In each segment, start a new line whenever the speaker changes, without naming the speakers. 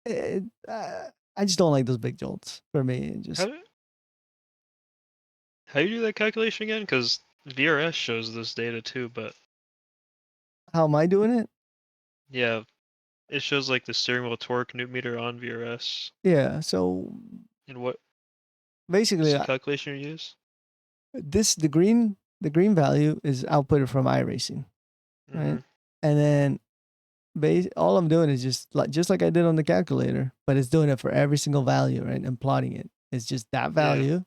it, I just don't like those big jolts. For me, it
How
just
do, how do you do that calculation again? Because VRS shows this data too, but
how am I doing it?
yeah, it shows like the steering wheel torque newton meter on VRS.
Yeah. So
And what's
basically,
the calculation you use?
the green value is outputted from iRacing, right?
Mm-hmm.
And then all I'm doing is just like I did on the calculator, but it's doing it for every single value, right? And plotting it. It's just that
Yeah.
value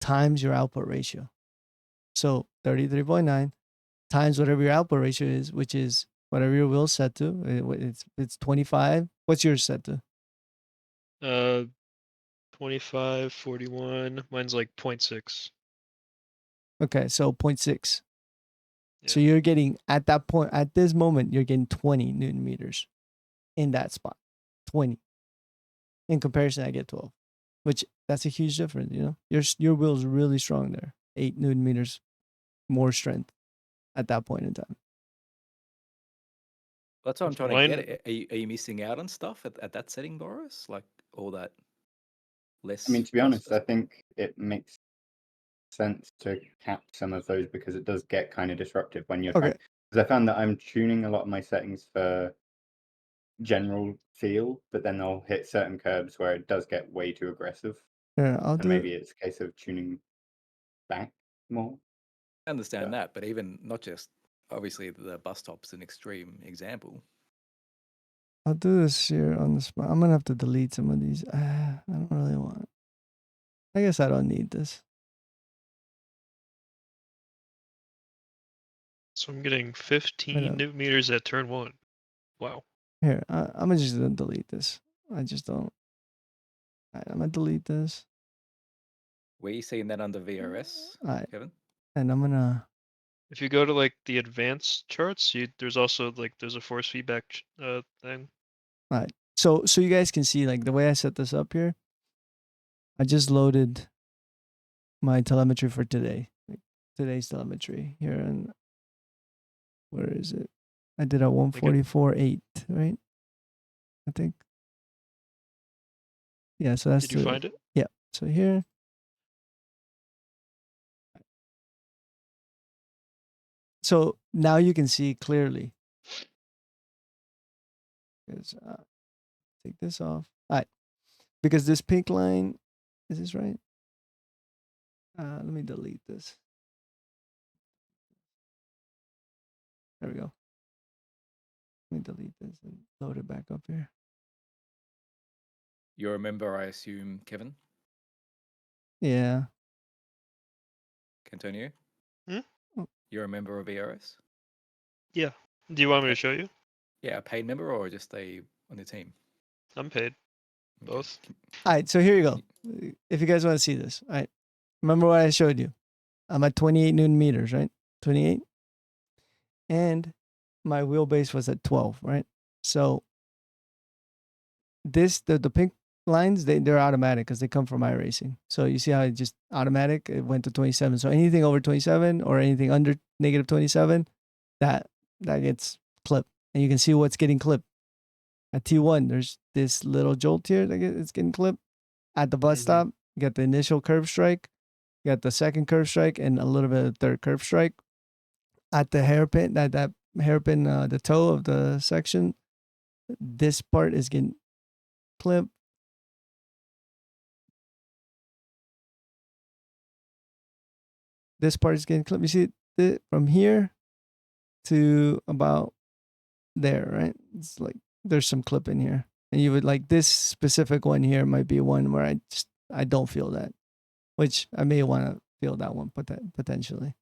times your output ratio. So 33.9 times whatever your output ratio is, which is whatever your wheel's set to. It's 25. What's yours set to?
Uh, 25, 41. Mine's like 0.6.
Okay, so zero point 0.6.
Yeah.
So you're getting at that point, at this moment, you're getting 20 Newton meters in that spot. 20. In comparison, I get 12, which that's a huge difference. Your wheel's really strong there. 8 Newton meters more strength at that point in time.
That's what I'm trying to
Mine,
get. Are you missing out on stuff at that setting, Boris? Like all that less.
I mean, to be honest, I think it makes sense to cap some of those because it does get kind of disruptive when you're trying.
Okay.
Because I found that I'm tuning a lot of my settings for general feel, but then I'll hit certain curbs where it does get way too aggressive,
Yeah, I'll
and
do
maybe it's a case of tuning back more.
I understand
Yeah.
that, but even not just obviously the bus stop's an extreme example.
I'll do this here on the spot. I'm gonna have to delete some of these. I don't really want. I guess I don't need this.
so I'm getting 15 newton meters at turn 1. Wow.
Here, I'm just gonna delete this. I just don't. I'm gonna delete this.
Were you seeing that under VRS, Kevin?
And I'm gonna.
If you go to like the advanced charts, there's also like there's a force feedback thing.
All right. So you guys can see like the way I set this up here. I just loaded my telemetry for today. Like today's telemetry here, and where is it? I did a 144.8, right? I think. Yeah. So that's.
Did you find it?
Yeah. So here. So now you can see clearly. Take this off. All right. Because this pink line, is this right? Let me delete this. There we go. Let me delete this and load it back up here.
You're a member, I assume, Kevin?
Yeah.
Cantonio?
Hmm?
You're a member of VRS?
Yeah. Do you want me to show you?
Yeah, a paid member or just on the team?
I'm paid. Both.
All right. So here you go. If you guys want to see this. All right. Remember what I showed you? I'm at 28 Newton meters, right? 28. And my wheelbase was at 12, right? So the pink lines, they're automatic because they come from iRacing. So you see how it just automatic, it went to 27. So anything over 27 or anything under negative 27, that gets clipped. And you can see what's getting clipped. At T1, there's this little jolt here it's getting clipped. At the bus stop, you got the initial curve strike, you got the second curve strike, and a little bit of third curve strike. At the hairpin, that hairpin, the toe of the section, this part is getting clipped. This part is getting clipped. You see it from here to about there, right? It's like there's some clip in here. And you would like this specific one here might be one where I don't feel that, which I may want to feel that one potentially.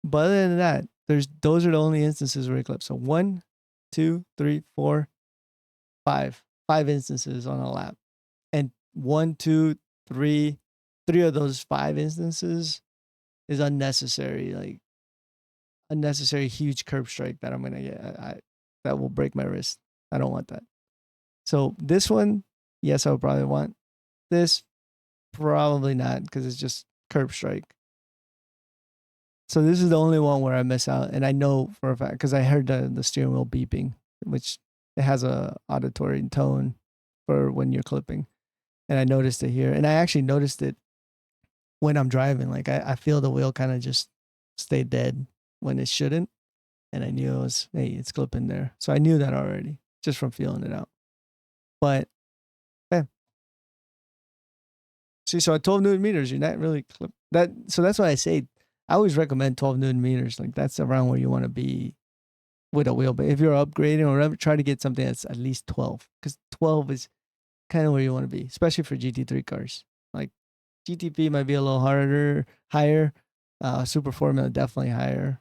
But other than that, those are the only instances where it clips. So 1, 2, 3, 4, 5. 5 instances on a lap. And 1, 2, 3 of those 5 instances is unnecessary, like unnecessary huge curb strike that I'm gonna get. That will break my wrist. I don't want that. So this one, yes, I would probably want. This, probably not, because it's just curb strike. So this is the only one where I miss out, and I know for a fact because I heard the steering wheel beeping, which it has a auditory tone for when you're clipping. And I noticed it here. And I actually noticed it when I'm driving. Like I feel the wheel kind of just stay dead when it shouldn't. And I knew it was, hey, it's clipping there. So I knew that already just from feeling it out. But, bam. See, so at 12 Newton meters, you're not really clip that. So that's why I say I always recommend 12 Newton meters. Like that's around where you want to be with a wheel. But if you're upgrading or whatever, try to get something that's at least 12, because 12 is kind of where you want to be, especially for GT3 cars. Like GTP might be a little higher. Super Formula definitely higher.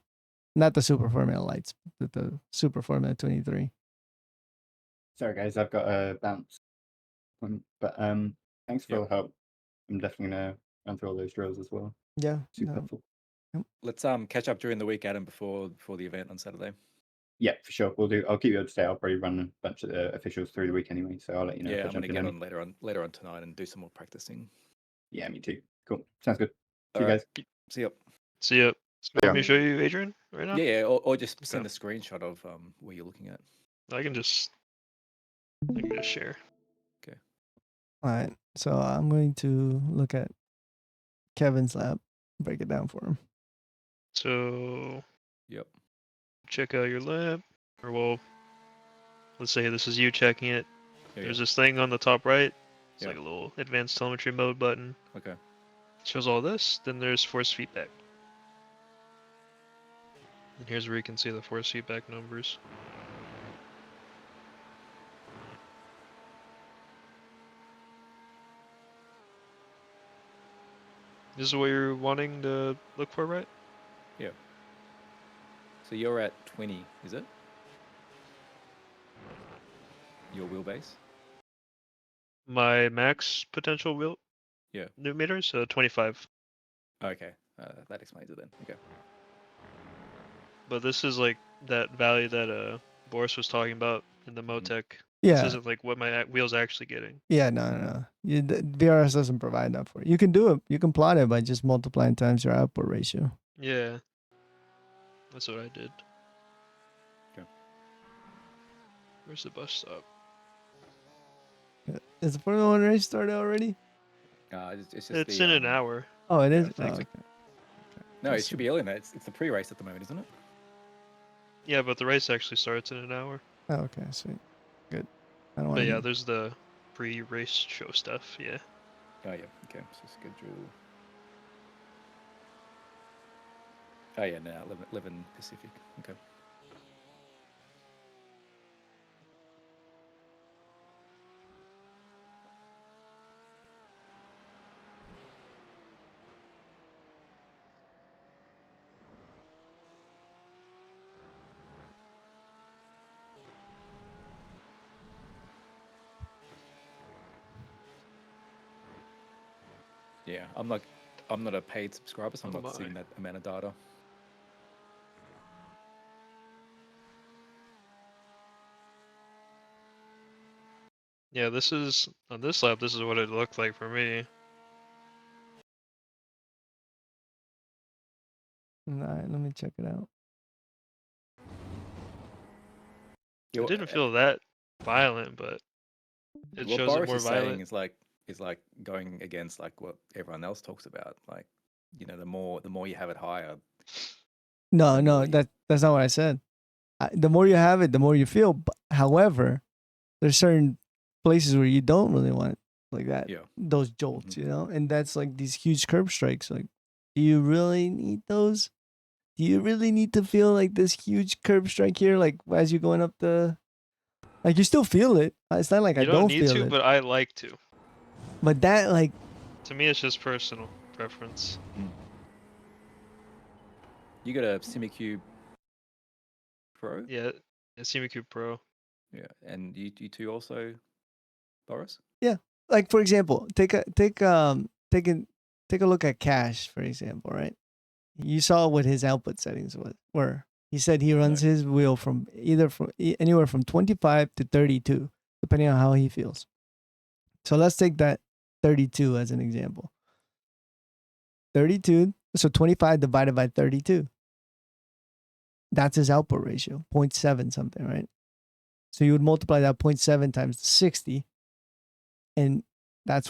Not the Super Formula lights, but the Super Formula 23.
Sorry, guys, I've got a bounce. But thanks for
Yep.
all the help. I'm definitely gonna run through all those drills as well.
Yeah.
Super
No.
helpful.
Let's catch up during the week, Adam, before the event on Saturday.
Yeah, for sure. We'll do. I'll keep you up to date. I'll probably run a bunch of the officials through the week anyway, so I'll let you know.
Yeah,
if I
I'm gonna
jump in
get
any.
on later on tonight and do some more practicing.
Yeah, me too. Cool. Sounds good. See
All
you
right.
guys.
See ya.
See ya. So you want me to show you, Adrian, right now?
Yeah, or just send
Okay.
a screenshot of where you're looking at.
I can just share.
All right. So I'm going to look at Kevin's lab, break it down for him.
So
Yep.
check out your lab, or well, let's say this is you checking it.
Yeah,
There's this thing on the top right. It's
Yeah.
like a little advanced telemetry mode button.
Okay.
It shows all this. Then there's force feedback. And here's where you can see the force feedback numbers. This is what you're wanting to look for, right?
So you're at 20, is it? Your wheelbase?
My max potential wheel
Yeah.
Newton meters, 25.
Okay. That explains it then. Okay.
But this is like that value that Boris was talking about in the Motec.
Yeah.
This isn't like what my wheel's actually getting.
Yeah, no. The VRS doesn't provide that for you. You can do it. You can plot it by just multiplying times your output ratio.
Yeah. That's what I did.
Okay.
Where's the bus stop?
Is the Formula One race started already?
It's just
It's
the,
in an hour.
Oh, it is.
Yeah,
Oh,
thanks.
okay.
No, it should be early, mate. It's the pre-race at the moment, isn't it?
Yeah, but the race actually starts in an hour.
Oh, okay, sweet, good. I don't want
But
to.
yeah, there's the pre-race show stuff. Yeah.
Oh, yeah. Okay. So schedule. Oh, yeah. No, 11 Pacific. Okay. Yeah, I'm not a paid subscriber, so I'm
Oh
not seeing
my.
that amount of data.
Yeah, this is on this lap. This is what it looked like for me.
All right, let me check it out.
It didn't feel that violent, but it
What
shows it
Boris
more
is saying
violent.
is like going against like what everyone else talks about. Like, the more you have it higher.
No,
The
no,
more you-
that's not what I said. The more you have it, the more you feel. But, however, there's certain places where you don't really want it like that.
Yeah.
Those jolts, and that's like these huge curb strikes. Like, do you really need those? Do you really need to feel like this huge curb strike here? Like as you're going up like you still feel it. It's not like I
You don't
don't
need
feel
to,
it.
but I like to.
But that like
To me, it's just personal preference.
You got a SimiCube Pro?
Yeah, a CMQ Pro.
Yeah, and you two also, Boris?
yeah. Like for example, take a look at Cash, for example, right? You saw what his output settings were. He said he runs his wheel from anywhere from 25 to 32, depending on how he feels. So let's take that 32 as an example. 32, so 25 divided by 32. That's his output ratio, 0.7 something, right? So you would multiply that 0.7 times 60, and